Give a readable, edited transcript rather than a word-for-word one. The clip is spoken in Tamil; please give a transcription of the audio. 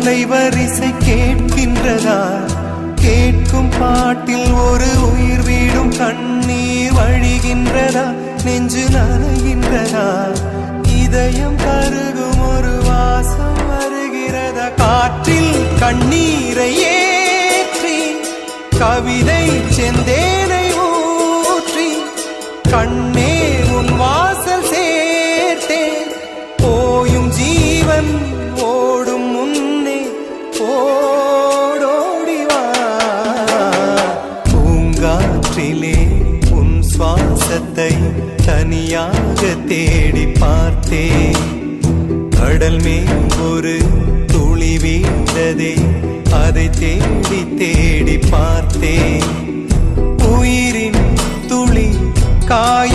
அலைவரிசை கேட்கின்றதா? கேட்கும் பாட்டில் ஒரு உயிர் வீடும் கண்ணீர் வழிகின்றதா? நெஞ்சு நனைகின்றதா? இதயம் கருகும் ஒரு வாசம் வருகிறதா? காற்றில் கண்ணீரை ஏற்றி கவிதை செந்தேனை ஊற்றி கண்ணே உன் வாசல் சேர்த்தே போயும் ஜீவன் ஓடும் முன்னே ஓடோடிவா. பூங்காற்றிலே உன் சுவாசத்தை தனியாக தேடி பார்த்தே. கடல் மேல் ஒரு துளி வீழ்ந்ததே, அதை தேடி தேடி பார்த்தே. உயிரின் துளி காய